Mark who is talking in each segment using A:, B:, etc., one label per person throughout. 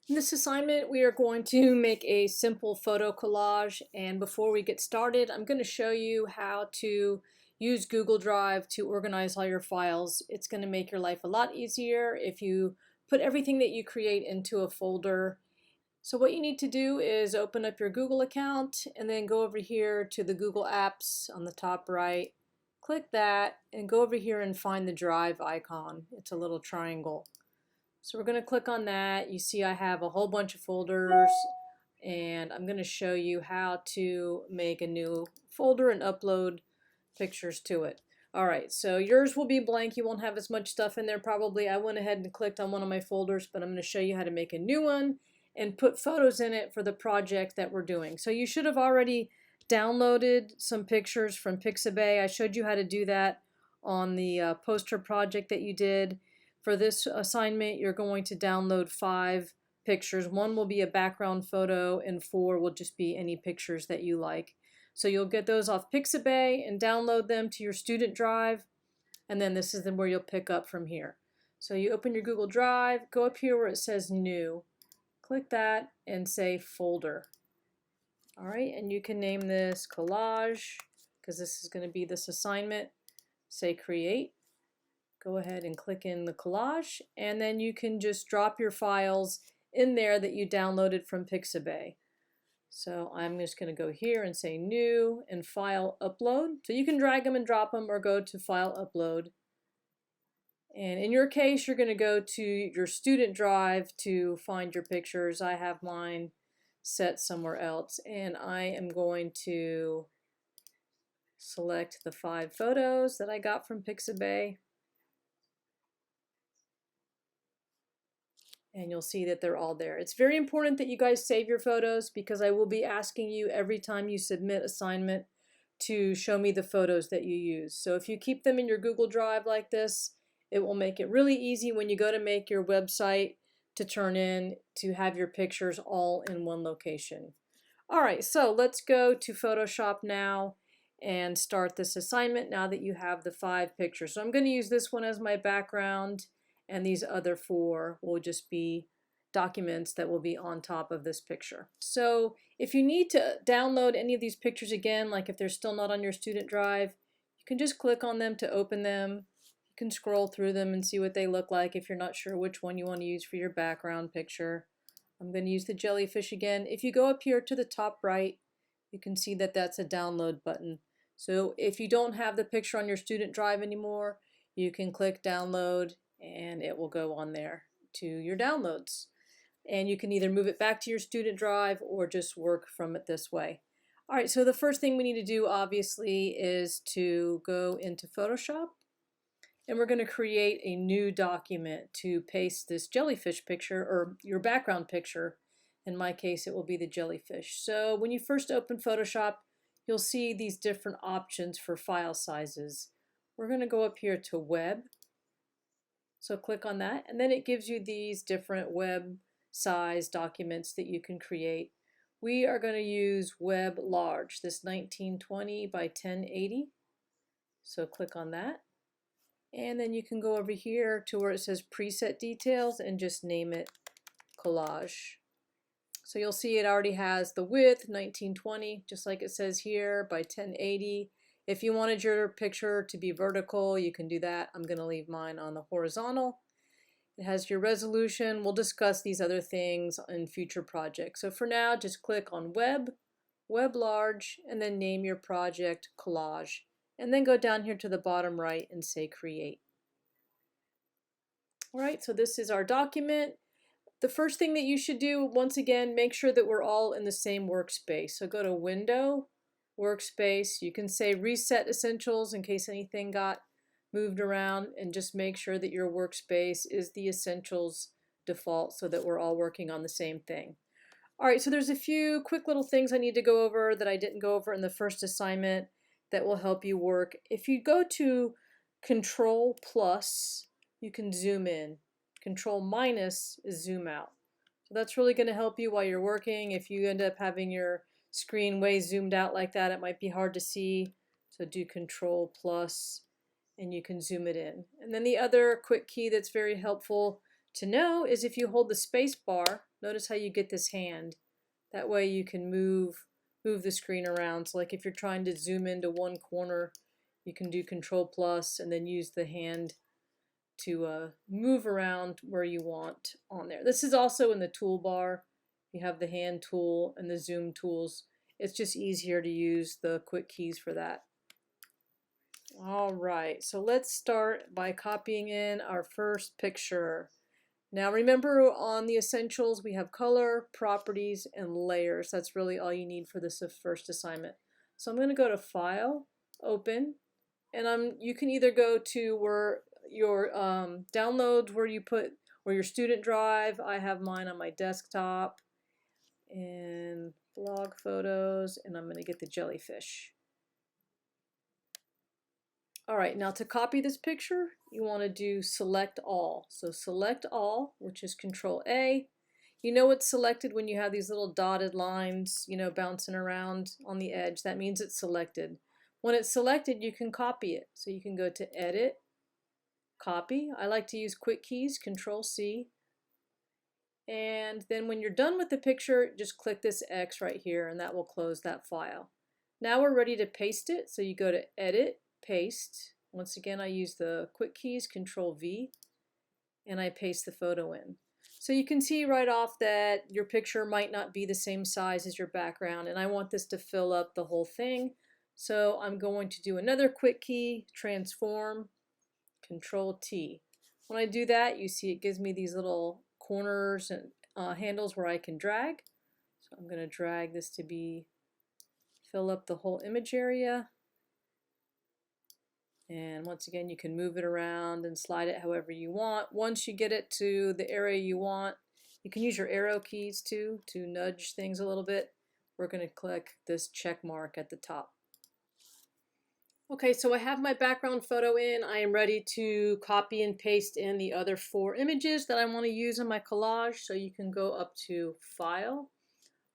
A: In this assignment, we are going to make a simple photo collage, and before we get started, I'm going to show you how to use Google Drive to organize all your files. It's going to make your life a lot easier if you put everything that you create into a folder. So what you need to do is open up your Google account and then go over here to the Google Apps on the top right. Click that and go over here and find the Drive icon. It's a little triangle. So we're going to click on that. You see I have a whole bunch of folders, and I'm going to show you how to make a new folder and upload pictures to it. Alright, so yours will be blank. You won't have as much stuff in there probably. I went ahead and clicked on one of my folders, but I'm going to show you how to make a new one and put photos in it for the project that we're doing. So you should have already downloaded some pictures from Pixabay. I showed you how to do that on the poster project that you did. For this assignment, you're going to download 5 pictures. 1 will be a background photo, and 4 will just be any pictures that you like. So you'll get those off Pixabay and download them to your student drive, and then this is where you'll pick up from here. So you open your Google Drive, go up here where it says New, click that, and say Folder. All right, and you can name this Collage, because this is going to be this assignment. Say Create. Go ahead and click in the collage, and then you can just drop your files in there that you downloaded from Pixabay. So I'm just going to go here and say New and File Upload. So you can drag them and drop them or go to File Upload. And in your case, you're going to go to your student drive to find your pictures. I have mine set somewhere else, and I am going to select the 5 photos that I got from Pixabay. And you'll see that they're all there. It's very important that you guys save your photos, because I will be asking you every time you submit assignment to show me the photos that you use. So if you keep them in your Google Drive like this, it will make it really easy when you go to make your website to turn in to have your pictures all in one location. All right, so let's go to Photoshop now and start this assignment now that you have the 5 pictures. So I'm going to use this one as my background, and these other 4 will just be documents that will be on top of this picture. So if you need to download any of these pictures again, like if they're still not on your student drive, you can just click on them to open them. You can scroll through them and see what they look like if you're not sure which one you want to use for your background picture. I'm going to use the jellyfish again. If you go up here to the top right, you can see that that's a download button. So if you don't have the picture on your student drive anymore, you can click download and it will go on there to your downloads. And you can either move it back to your student drive or just work from it this way. All right, so the first thing we need to do obviously is to go into Photoshop, and we're going to create a new document to paste this jellyfish picture, or your background picture. In my case, it will be the jellyfish. So when you first open Photoshop, you'll see these different options for file sizes. We're going to go up here to Web. So click on that, and then it gives you these different web size documents that you can create. We are going to use Web Large, this 1920 by 1080. So click on that. And then you can go over here to where it says Preset Details and just name it Collage. So you'll see it already has the width, 1920, just like it says here, by 1080. If you wanted your picture to be vertical, you can do that. I'm going to leave mine on the horizontal. It has your resolution. We'll discuss these other things in future projects. So for now, just click on Web, Web Large, and then name your project Collage. And then go down here to the bottom right and say Create. All right, so this is our document. The first thing that you should do, once again, make sure that we're all in the same workspace. So go to Window, Workspace. You can say Reset Essentials in case anything got moved around, and just make sure that your workspace is the Essentials default so that we're all working on the same thing. All right, so there's a few quick little things I need to go over that I didn't go over in the first assignment that will help you work. If you go to Control plus, you can zoom in. Control minus is zoom out. So that's really going to help you while you're working. If you end up having your screen way zoomed out like that, it might be hard to see. So do Control plus and you can zoom it in. And then the other quick key that's very helpful to know is if you hold the space bar, notice how you get this hand. That way you can move the screen around. So like if you're trying to zoom into one corner, you can do Control plus and then use the hand to move around where you want on there. This is also in the toolbar. You have the hand tool and the zoom tools. It's just easier to use the quick keys for that. All right, so let's start by copying in our first picture. Now remember, on the essentials we have color, properties, and layers. That's really all you need for this first assignment. So I'm going to go to File, Open, and you can either go to where your downloads where you put your student drive. I have mine on my desktop, and blog photos, and I'm going to get the jellyfish. All right, now to copy this picture, you want to do Select All. So Select All, which is Control A. You know it's selected when you have these little dotted lines, you know, bouncing around on the edge. That means it's selected. When it's selected, you can copy it. So you can go to Edit, Copy. I like to use quick keys, Control C. And then when you're done with the picture, just click this X right here, and that will close that file. Now we're ready to paste it. So you go to Edit, Paste. Once again, I use the quick keys, Control V, and I paste the photo in. So you can see right off that your picture might not be the same size as your background, and I want this to fill up the whole thing. So I'm going to do another quick key, Transform, Control T. When I do that, you see it gives me these little corners and handles where I can drag. So I'm going to drag this to fill up the whole image area. And once again, you can move it around and slide it however you want. Once you get it to the area you want, you can use your arrow keys too to nudge things a little bit. We're going to click this check mark at the top. Okay, so I have my background photo in. I am ready to copy and paste in the other 4 images that I want to use in my collage. So you can go up to File,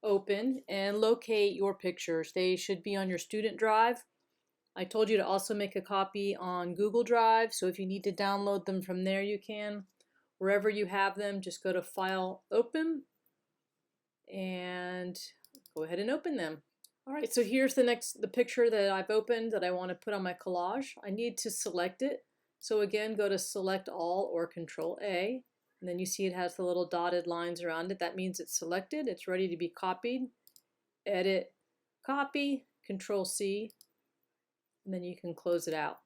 A: Open, and locate your pictures. They should be on your student drive. I told you to also make a copy on Google Drive, so if you need to download them from there, you can. Wherever you have them, just go to File, Open, and go ahead and open them. All right, so here's the picture that I've opened that I want to put on my collage. I need to select it. So again, go to Select All or Control A, and then you see it has the little dotted lines around it. That means it's selected. It's ready to be copied. Edit, Copy, Control C, and then you can close it out.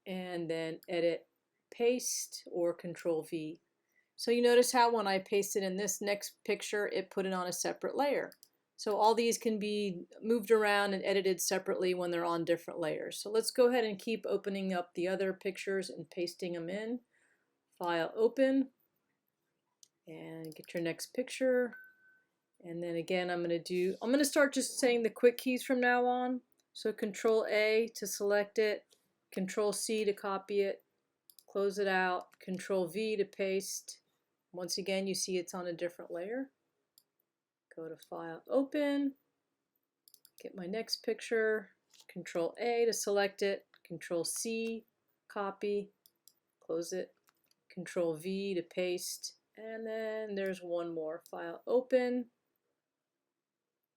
A: And then Edit, Paste, or Control V. So you notice how when I pasted in this next picture, it put it on a separate layer. So all these can be moved around and edited separately when they're on different layers. So let's go ahead and keep opening up the other pictures and pasting them in. File, Open, and get your next picture. And then again, I'm going to start just saying the quick keys from now on. So Control A to select it, Control C to copy it, close it out, Control V to paste. Once again, you see it's on a different layer. Go to File, Open, get my next picture, Control A to select it, Control C, copy, close it, Control V to paste, and then there's one more. File, Open,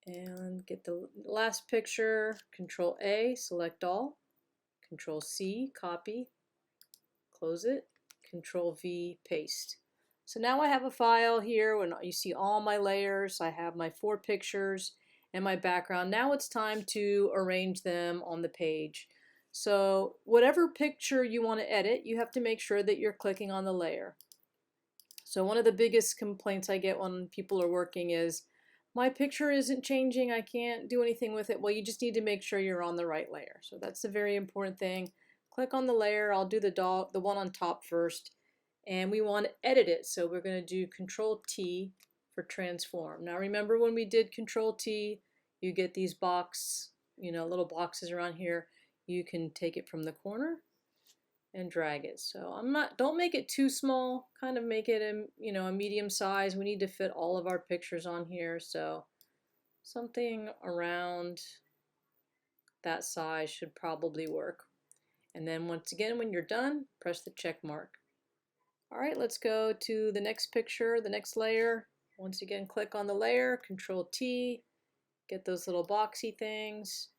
A: and get the last picture, Control A, select all, Control C, copy, close it, Control V, paste. So now I have a file here when you see all my layers. I have my 4 pictures and my background. Now it's time to arrange them on the page. So whatever picture you want to edit, you have to make sure that you're clicking on the layer. So one of the biggest complaints I get when people are working is, my picture isn't changing, I can't do anything with it. Well, you just need to make sure you're on the right layer. So that's a very important thing. Click on the layer. I'll do the one on top first. And we want to edit it, so we're going to do Control T for transform. Now remember when we did Control T, you get these little boxes around here. You can take it from the corner and drag it. So don't make it too small, kind of make it a medium size. We need to fit all of our pictures on here, so something around that size should probably work. And then once again, when you're done, press the check mark. All right, let's go to the next picture, the next layer. Once again, click on the layer, Control T, get those little boxy things,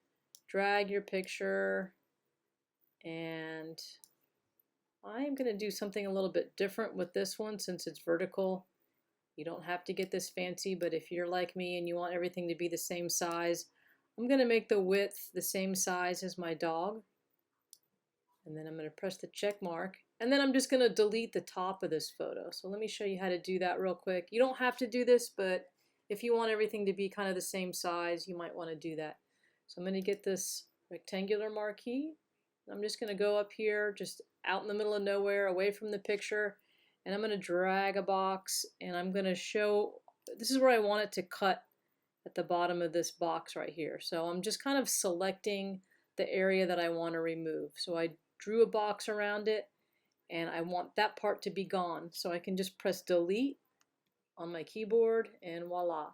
A: drag your picture, and I'm going to do something a little bit different with this one since it's vertical. You don't have to get this fancy, but if you're like me and you want everything to be the same size, I'm going to make the width the same size as my dog. And then I'm going to press the check mark. And then I'm just going to delete the top of this photo. So let me show you how to do that real quick. You don't have to do this, but if you want everything to be kind of the same size, you might want to do that. So I'm going to get this rectangular marquee. I'm just going to go up here, just out in the middle of nowhere, away from the picture. And I'm going to drag a box, and I'm going to show, this is where I want it to cut at the bottom of this box right here. So I'm just kind of selecting the area that I want to remove. So I drew a box around it, and I want that part to be gone. So I can just press delete on my keyboard, and voila.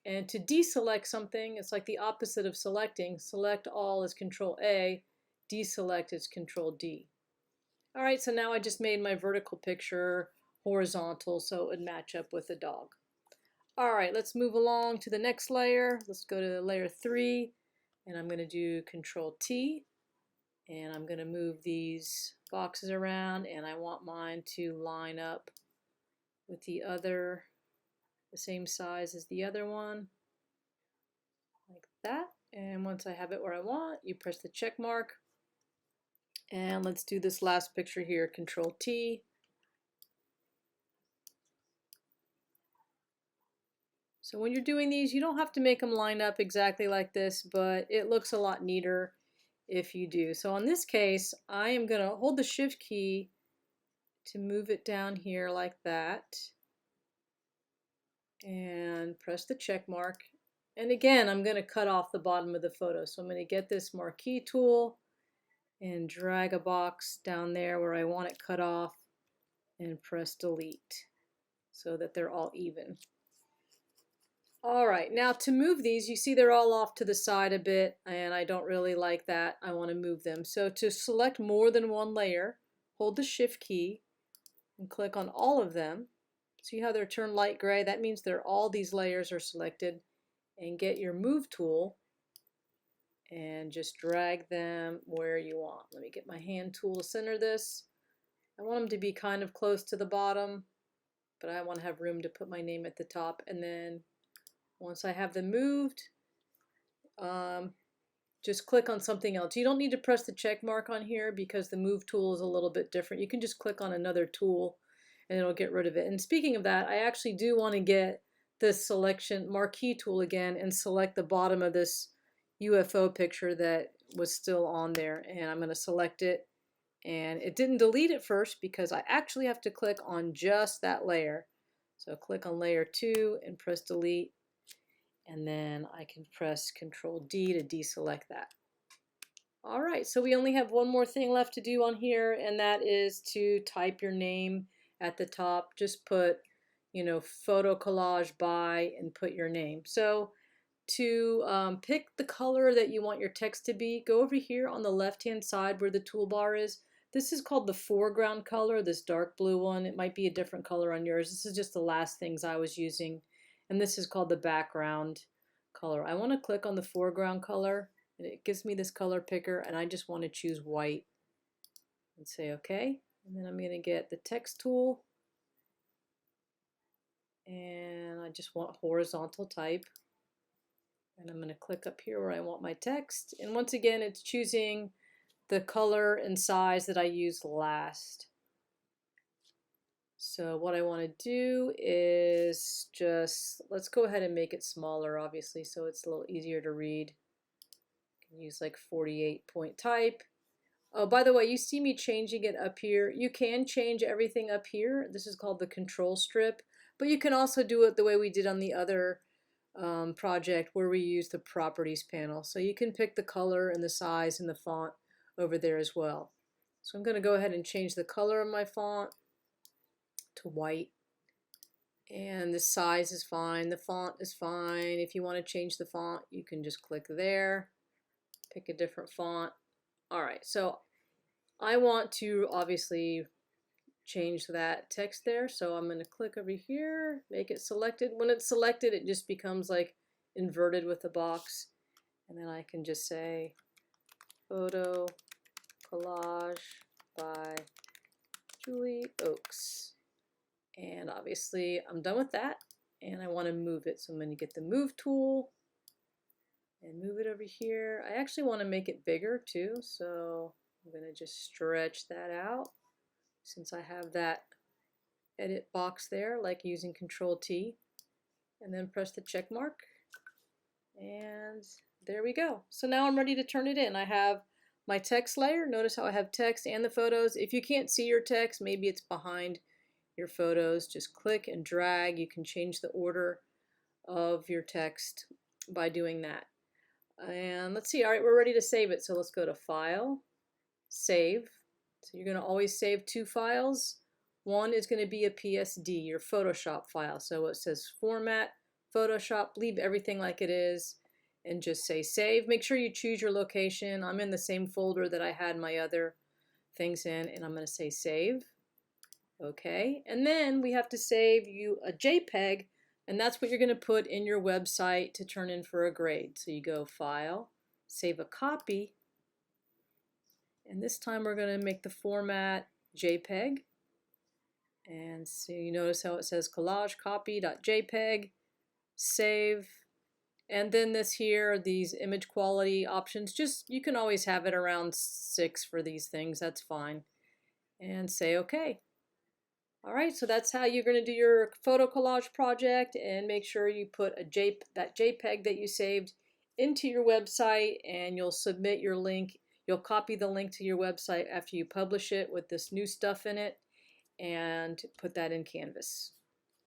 A: And to deselect something, it's like the opposite of selecting. Select all is Control A, deselect is Control D. All right, so now I just made my vertical picture horizontal so it would match up with the dog. All right, let's move along to the next layer. Let's go to layer 3, and I'm going to do Control T, and I'm going to move these boxes around, and I want mine to line up with the other, the same size as the other one, like that. And once I have it where I want, you press the check mark. And let's do this last picture here, Control T. So when you're doing these, you don't have to make them line up exactly like this, but it looks a lot neater if you do. So in this case, I am going to hold the Shift key to move it down here like that, and press the check mark. And again, I'm going to cut off the bottom of the photo. So I'm going to get this marquee tool and drag a box down there where I want it cut off, and press delete so that they're all even. All right, now to move these, you see they're all off to the side a bit, and I don't really like that. I want to move them. So to select more than one layer, hold the Shift key and click on all of them. See how they're turned light gray? That means all these layers are selected. And get your Move tool and just drag them where you want. Let me get my hand tool to center this. I want them to be kind of close to the bottom, but I want to have room to put my name at the top. And then once I have them moved, just click on something else. You don't need to press the check mark on here because the Move tool is a little bit different. You can just click on another tool and it'll get rid of it. And speaking of that, I actually do want to get this selection marquee tool again and select the bottom of this UFO picture that was still on there. And I'm going to select it. And it didn't delete it first because I actually have to click on just that layer. So click on layer 2 and press delete. And then I can press Control D to deselect that. All right, so we only have one more thing left to do on here, and that is to type your name at the top. Just put, photo collage by and put your name. So to pick the color that you want your text to be, go over here on the left-hand side where the toolbar is. This is called the foreground color, this dark blue one. It might be a different color on yours. This is just the last things I was using. And this is called the background color. I want to click on the foreground color, and it gives me this color picker, and I just want to choose white and say OK. And then I'm going to get the text tool, and I just want horizontal type. And I'm going to click up here where I want my text. And once again, it's choosing the color and size that I used last. So what I want to do is let's go ahead and make it smaller, obviously, so it's a little easier to read. You can use like 48 point type. Oh, by the way, you see me changing it up here. You can change everything up here. This is called the control strip, but you can also do it the way we did on the other project where we use the properties panel. So you can pick the color and the size and the font over there as well. So I'm going to go ahead and change the color of my font to white, and the size is fine, the font is fine. If you want to change the font, you can just click there, pick a different font. All right, so I want to obviously change that text there. So I'm going to click over here, make it selected. When it's selected, it just becomes like inverted with the box. And then I can just say photo collage by Julie Oakes. And obviously I'm done with that. And I want to move it. So I'm going to get the move tool and move it over here. I actually want to make it bigger too. So I'm going to just stretch that out since I have that edit box there, like using Control T, and then press the check mark. And there we go. So now I'm ready to turn it in. I have my text layer. Notice how I have text and the photos. If you can't see your text, maybe it's behind your photos. Just click and drag. You can change the order of your text by doing that. And let's see. All right, we're ready to save it. So let's go to File, Save. So you're going to always save two files. One is going to be a PSD, your Photoshop file. So it says Format, Photoshop, leave everything like it is, and just say Save. Make sure you choose your location. I'm in the same folder that I had my other things in, and I'm going to say Save. Okay, and then we have to save you a JPEG, and that's what you're going to put in your website to turn in for a grade. So you go File, Save a Copy, and this time we're going to make the format JPEG. And so you notice how it says collage copy.jpg, save. And then this here, these image quality options, just you can always have it around 6 for these things, that's fine. And say OK. All right, so that's how you're going to do your photo collage project, and make sure you put that JPEG that you saved into your website, and you'll submit your link. You'll copy the link to your website after you publish it with this new stuff in it, and put that in Canvas.